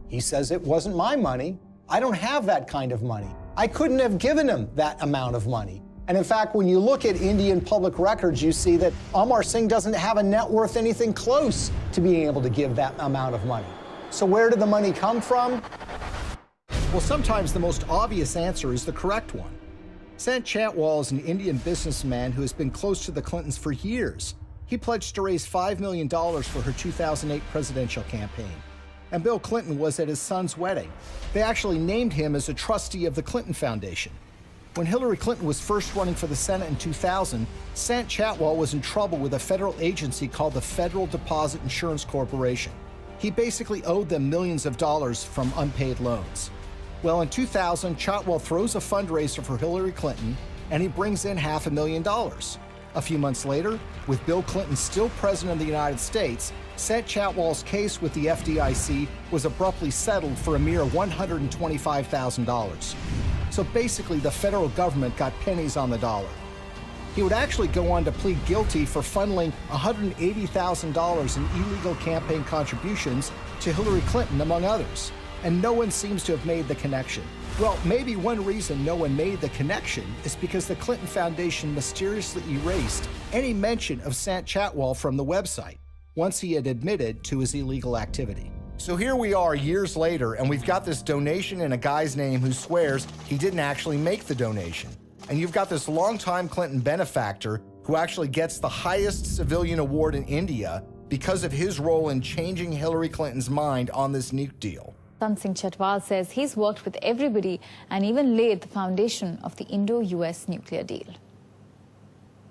he says it wasn't my money. I don't have that kind of money. I couldn't have given him that amount of money. And in fact, when you look at Indian public records, you see that Amar Singh doesn't have a net worth anything close to being able to give that amount of money. So where did the money come from? Well, sometimes the most obvious answer is the correct one. Sant Chhatwal is an Indian businessman who has been close to the Clintons for years. He pledged to raise $5 million for her 2008 presidential campaign. And Bill Clinton was at his son's wedding. They actually named him as a trustee of the Clinton Foundation. When Hillary Clinton was first running for the Senate in 2000, Sant Chhatwal was in trouble with a federal agency called the Federal Deposit Insurance Corporation. He basically owed them millions of dollars from unpaid loans. Well, in 2000, Chhatwal throws a fundraiser for Hillary Clinton, and he brings in $500,000. A few months later, with Bill Clinton still president of the United States, Sant Chhatwal's case with the FDIC was abruptly settled for a mere $125,000. So basically, the federal government got pennies on the dollar. He would actually go on to plead guilty for funneling $180,000 in illegal campaign contributions to Hillary Clinton, among others. And no one seems to have made the connection. Well, maybe one reason no one made the connection is because the Clinton Foundation mysteriously erased any mention of Sant Chhatwal from the website once he had admitted to his illegal activity. So here we are years later, and we've got this donation in a guy's name who swears he didn't actually make the donation. And you've got this longtime Clinton benefactor who actually gets the highest civilian award in India because of his role in changing Hillary Clinton's mind on this nuke deal. Sant Singh Chhatwal says he's worked with everybody and even laid the foundation of the Indo-US nuclear deal.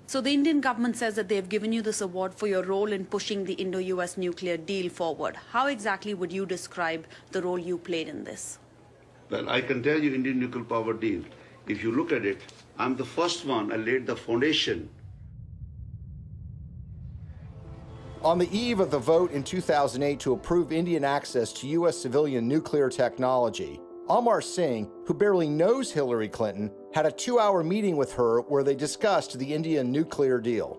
So the Indian government says that they've given you this award for your role in pushing the Indo-US nuclear deal forward. How exactly would you describe the role you played in this? Well, I can tell you Indian nuclear power deal. If you look at it, I'm the first one. I laid the foundation. On the eve of the vote in 2008 to approve Indian access to U.S. civilian nuclear technology, Amar Singh, who barely knows Hillary Clinton, had a 2-hour meeting with her where they discussed the Indian nuclear deal.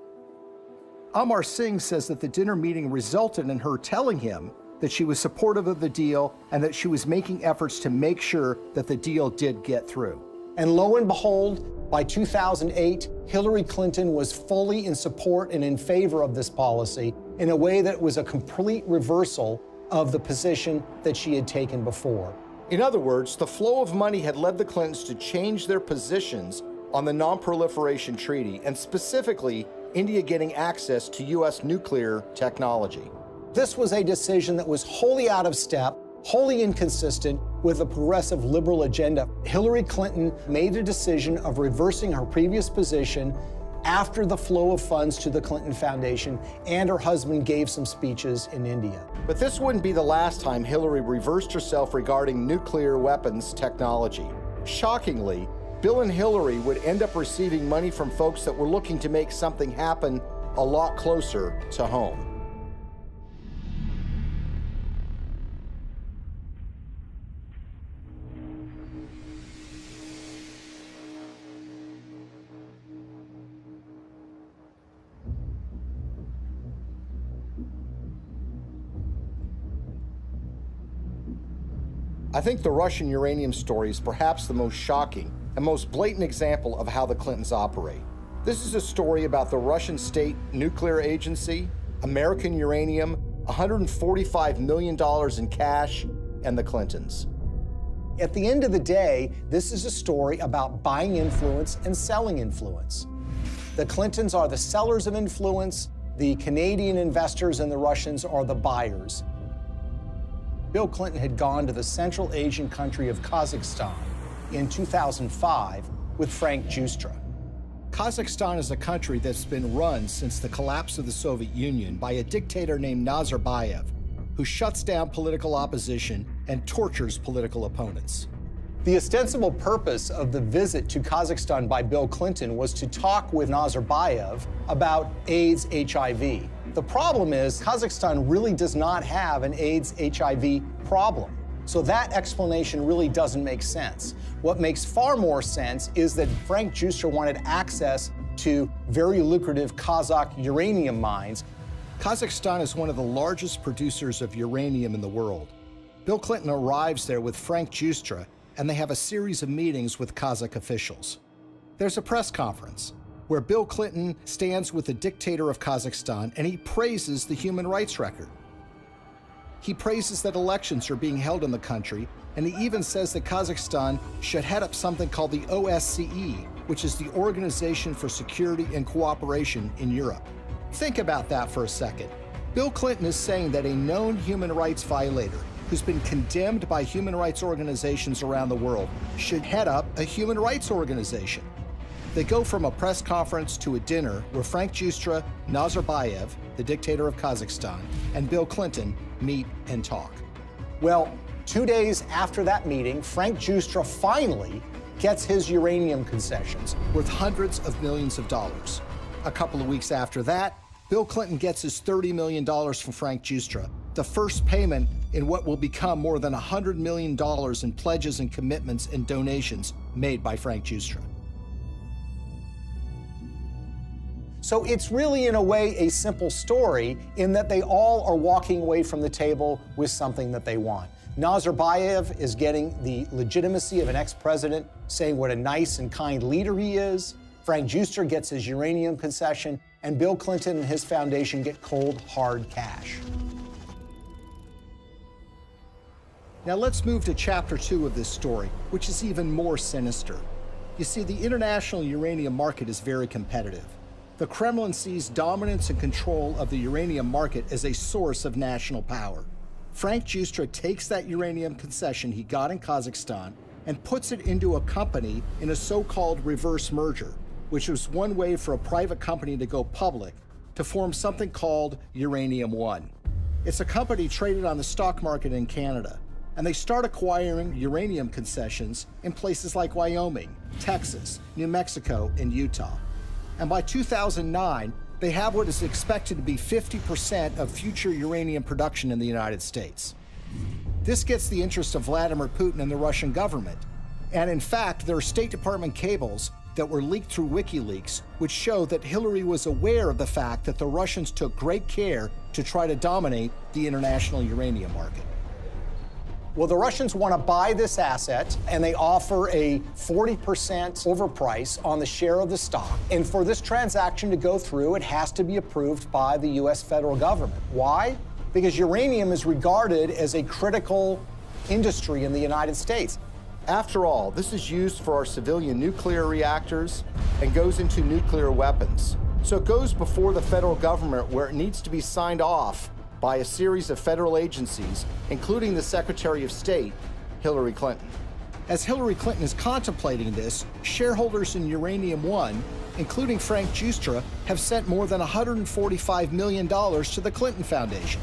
Amar Singh says that the dinner meeting resulted in her telling him that she was supportive of the deal and that she was making efforts to make sure that the deal did get through. And lo and behold, by 2008, Hillary Clinton was fully in support and in favor of this policy in a way that was a complete reversal of the position that she had taken before. In other words, the flow of money had led the Clintons to change their positions on the Non-Proliferation Treaty, and specifically, India getting access to U.S. nuclear technology. This was a decision that was wholly out of step, wholly inconsistent with a progressive liberal agenda. Hillary Clinton made a decision of reversing her previous position after the flow of funds to the Clinton Foundation, and her husband gave some speeches in India. But this wouldn't be the last time Hillary reversed herself regarding nuclear weapons technology. Shockingly, Bill and Hillary would end up receiving money from folks that were looking to make something happen a lot closer to home. I think the Russian uranium story is perhaps the most shocking and most blatant example of how the Clintons operate. This is a story about the Russian State Nuclear Agency, American uranium, $145 million in cash, and the Clintons. At the end of the day, this is a story about buying influence and selling influence. The Clintons are the sellers of influence, the Canadian investors and the Russians are the buyers. Bill Clinton had gone to the Central Asian country of Kazakhstan in 2005 with Frank Giustra. Kazakhstan is a country that's been run since the collapse of the Soviet Union by a dictator named Nazarbayev, who shuts down political opposition and tortures political opponents. The ostensible purpose of the visit to Kazakhstan by Bill Clinton was to talk with Nazarbayev about AIDS HIV. The problem is Kazakhstan really does not have an AIDS HIV problem. So that explanation really doesn't make sense. What makes far more sense is that Frank Giustra wanted access to very lucrative Kazakh uranium mines. Kazakhstan is one of the largest producers of uranium in the world. Bill Clinton arrives there with Frank Giustra, and they have a series of meetings with Kazakh officials. There's a press conference where Bill Clinton stands with the dictator of Kazakhstan and he praises the human rights record. He praises that elections are being held in the country, and he even says that Kazakhstan should head up something called the OSCE, which is the Organization for Security and Cooperation in Europe. Think about that for a second. Bill Clinton is saying that a known human rights violator who's been condemned by human rights organizations around the world should head up a human rights organization. They go from a press conference to a dinner where Frank Giustra, Nazarbayev, the dictator of Kazakhstan, and Bill Clinton meet and talk. Well, 2 days after that meeting, Frank Giustra finally gets his uranium concessions. Worth hundreds of millions of dollars. A couple of weeks after that, Bill Clinton gets his $30 million from Frank Giustra, the first payment in what will become more than $100 million in pledges and commitments and donations made by Frank Giustra. So it's really, in a way, a simple story in that they all are walking away from the table with something that they want. Nazarbayev is getting the legitimacy of an ex-president, saying what a nice and kind leader he is. Frank Giustra gets his uranium concession, and Bill Clinton and his foundation get cold, hard cash. Now let's move to chapter 2 of this story, which is even more sinister. You see, the international uranium market is very competitive. The Kremlin sees dominance and control of the uranium market as a source of national power. Frank Giustra takes that uranium concession he got in Kazakhstan and puts it into a company in a so-called reverse merger, which was one way for a private company to go public to form something called Uranium One. It's a company traded on the stock market in Canada, and they start acquiring uranium concessions in places like Wyoming, Texas, New Mexico, and Utah. And by 2009, they have what is expected to be 50% of future uranium production in the United States. This gets the interest of Vladimir Putin and the Russian government. And in fact, there are State Department cables that were leaked through WikiLeaks, which show that Hillary was aware of the fact that the Russians took great care to try to dominate the international uranium market. Well, the Russians want to buy this asset, and they offer a 40% overprice on the share of the stock. And for this transaction to go through, it has to be approved by the U.S. federal government. Why? Because uranium is regarded as a critical industry in the United States. After all, this is used for our civilian nuclear reactors and goes into nuclear weapons. So it goes before the federal government, where it needs to be signed off by a series of federal agencies, including the Secretary of State, Hillary Clinton. As Hillary Clinton is contemplating this, shareholders in Uranium One, including Frank Giustra, have sent more than $145 million to the Clinton Foundation.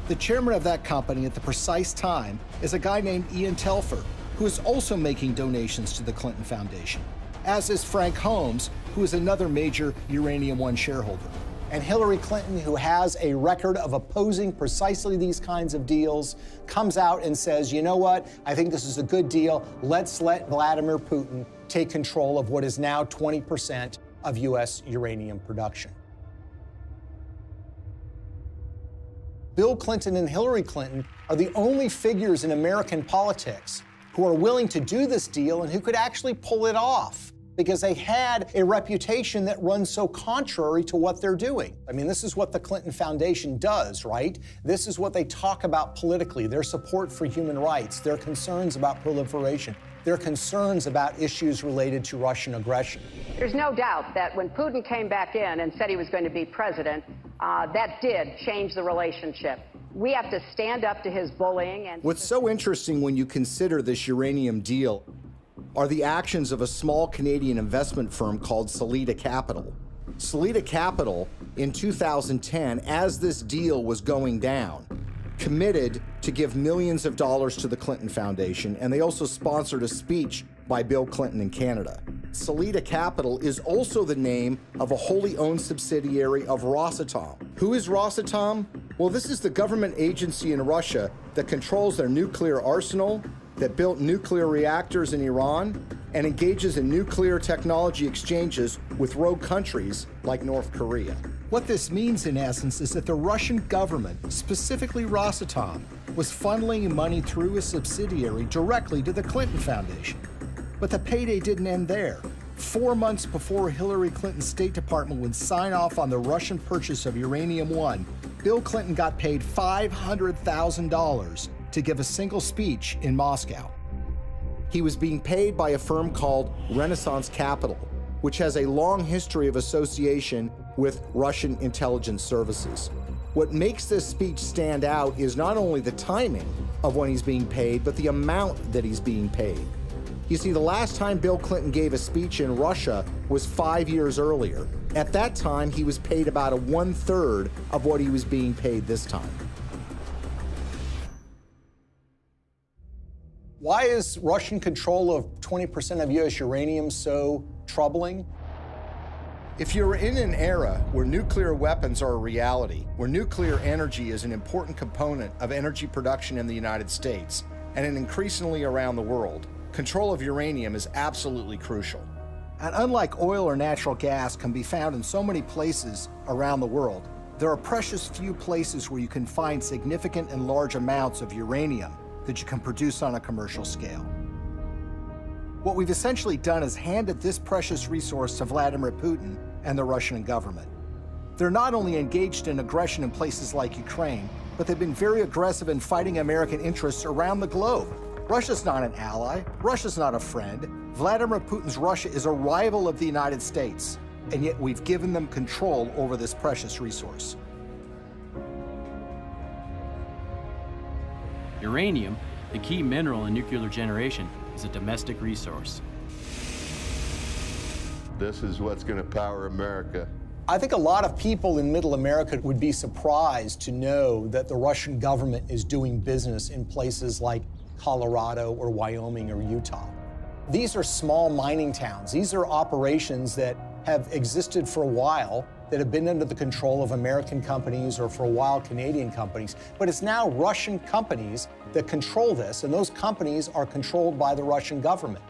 The chairman of that company at the precise time is a guy named Ian Telfer, who is also making donations to the Clinton Foundation, as is Frank Holmes, who is another major Uranium One shareholder. And Hillary Clinton, who has a record of opposing precisely these kinds of deals, comes out and says, you know what, I think this is a good deal. Let's let Vladimir Putin take control of what is now 20% of U.S. uranium production. Bill Clinton and Hillary Clinton are the only figures in American politics who are willing to do this deal and who could actually pull it off. because they had a reputation that runs so contrary to what they're doing. I mean, this is what the Clinton Foundation does, right? This is what they talk about politically, their support for human rights, their concerns about proliferation, their concerns about issues related to Russian aggression. There's no doubt that when Putin came back in and said he was going to be president, that did change the relationship. We have to stand up to his bullying. And what's so interesting when you consider this uranium deal are the actions of a small Canadian investment firm called Salida Capital. Salida Capital, in 2010, as this deal was going down, committed to give millions of dollars to the Clinton Foundation, and they also sponsored a speech by Bill Clinton in Canada. Salida Capital is also the name of a wholly owned subsidiary of Rosatom. Who is Rosatom? Well, this is the government agency in Russia that controls their nuclear arsenal, that built nuclear reactors in Iran, and engages in nuclear technology exchanges with rogue countries like North Korea. What this means, in essence, is that the Russian government, specifically Rosatom, was funneling money through a subsidiary directly to the Clinton Foundation. But the payday didn't end there. 4 months before Hillary Clinton's State Department would sign off on the Russian purchase of Uranium-1, Bill Clinton got paid $500,000 to give a single speech in Moscow. He was being paid by a firm called Renaissance Capital, which has a long history of association with Russian intelligence services. What makes this speech stand out is not only the timing of when he's being paid, but the amount that he's being paid. You see, the last time Bill Clinton gave a speech in Russia was 5 years earlier. At that time, he was paid about 1/3 of what he was being paid this time. Why is Russian control of 20% of U.S. uranium so troubling? If you're in an era where nuclear weapons are a reality, where nuclear energy is an important component of energy production in the United States, and increasingly around the world, control of uranium is absolutely crucial. And unlike oil or natural gas can be found in so many places around the world, there are precious few places where you can find significant and large amounts of uranium that you can produce on a commercial scale. What we've essentially done is handed this precious resource to Vladimir Putin and the Russian government. They're not only engaged in aggression in places like Ukraine, but they've been very aggressive in fighting American interests around the globe. Russia's not an ally. Russia's not a friend. Vladimir Putin's Russia is a rival of the United States, and yet we've given them control over this precious resource. Uranium, the key mineral in nuclear generation, is a domestic resource. This is what's going to power America. I think a lot of people in Middle America would be surprised to know that the Russian government is doing business in places like Colorado or Wyoming or Utah. These are small mining towns. These are operations that have existed for a while, that have been under the control of American companies or for a while Canadian companies. But it's now Russian companies that control this, and those companies are controlled by the Russian government.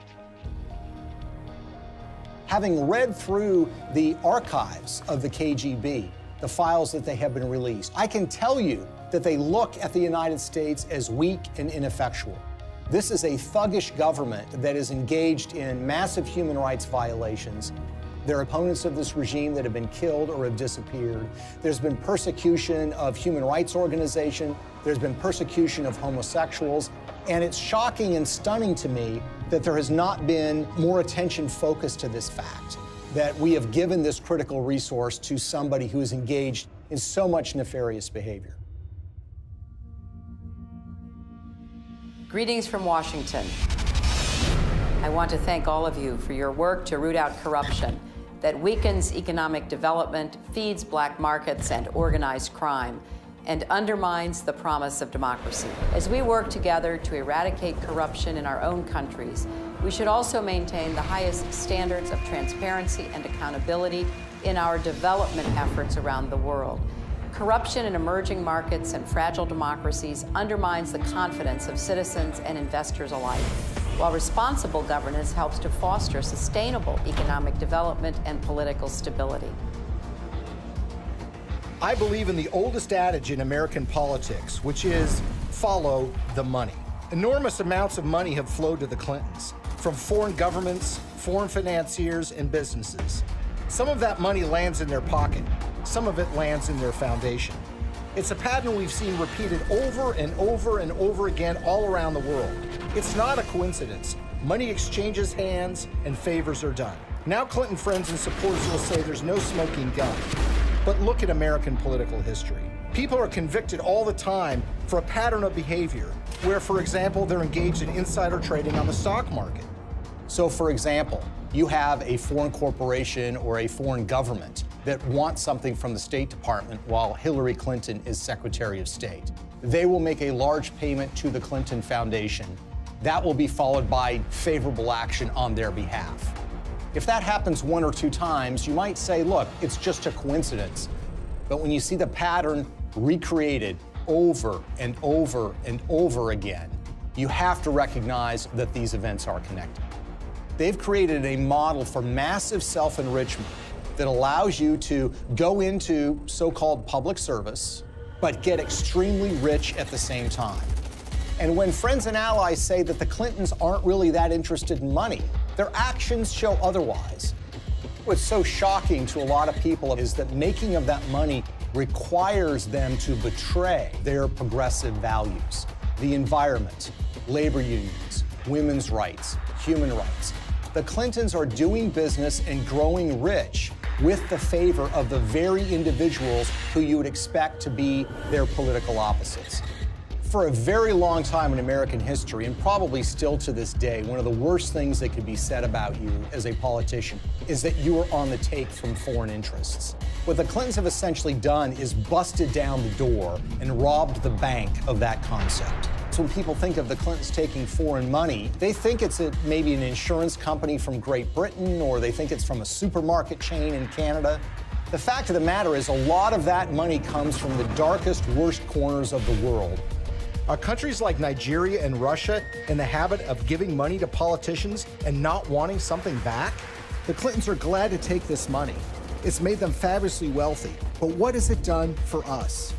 Having read through the archives of the KGB, the files that they have been released, I can tell you that they look at the United States as weak and ineffectual. This is a thuggish government that is engaged in massive human rights violations. There are opponents of this regime that have been killed or have disappeared. There's been persecution of human rights organizations. There's been persecution of homosexuals. And it's shocking and stunning to me that there has not been more attention focused to this fact, that we have given this critical resource to somebody who is engaged in so much nefarious behavior. Greetings from Washington. I want to thank all of you for your work to root out corruption that weakens economic development, feeds black markets and organized crime, and undermines the promise of democracy. As we work together to eradicate corruption in our own countries, we should also maintain the highest standards of transparency and accountability in our development efforts around the world. Corruption in emerging markets and fragile democracies undermines the confidence of citizens and investors alike, while responsible governance helps to foster sustainable economic development and political stability. I believe in the oldest adage in American politics, which is follow the money. Enormous amounts of money have flowed to the Clintons. from foreign governments, foreign financiers, and businesses. Some of that money lands in their pocket. Some of it lands in their foundation. It's a pattern we've seen repeated over and over and over again all around the world. It's not a coincidence. Money exchanges hands and favors are done. Now Clinton friends and supporters will say there's no smoking gun. But look at American political history. People are convicted all the time for a pattern of behavior where, for example, they're engaged in insider trading on the stock market. So, for example, you have a foreign corporation or a foreign government that wants something from the State Department while Hillary Clinton is Secretary of State. They will make a large payment to the Clinton Foundation. That will be followed by favorable action on their behalf. If that happens 1 or 2 times, you might say, look, it's just a coincidence. But when you see the pattern recreated over and over and over again, you have to recognize that these events are connected. They've created a model for massive self-enrichment that allows you to go into so-called public service, but get extremely rich at the same time. And when friends and allies say that the Clintons aren't really that interested in money, their actions show otherwise. What's so shocking to a lot of people is that making of that money requires them to betray their progressive values, the environment, labor unions, women's rights, human rights. The Clintons are doing business and growing rich with the favor of the very individuals who you would expect to be their political opposites. For a very long time in American history, and probably still to this day, one of the worst things that could be said about you as a politician is that you are on the take from foreign interests. What the Clintons have essentially done is busted down the door and robbed the bank of that concept. So when people think of the Clintons taking foreign money, they think it's maybe an insurance company from Great Britain, or they think it's from a supermarket chain in Canada. The fact of the matter is a lot of that money comes from the darkest, worst corners of the world. Are countries like Nigeria and Russia in the habit of giving money to politicians and not wanting something back? The Clintons are glad to take this money. It's made them fabulously wealthy. But what has it done for us?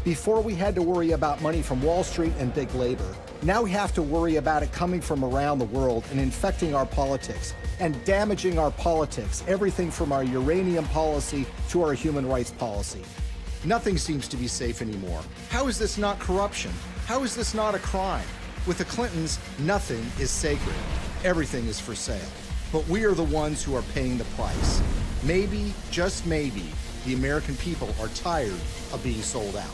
Before we had to worry about money from Wall Street and big labor, now we have to worry about it coming from around the world and infecting our politics and damaging our politics, everything from our uranium policy to our human rights policy. Nothing seems to be safe anymore. How is this not corruption? How is this not a crime? With the Clintons, nothing is sacred. Everything is for sale. But we are the ones who are paying the price. Maybe, just maybe, the American people are tired of being sold out.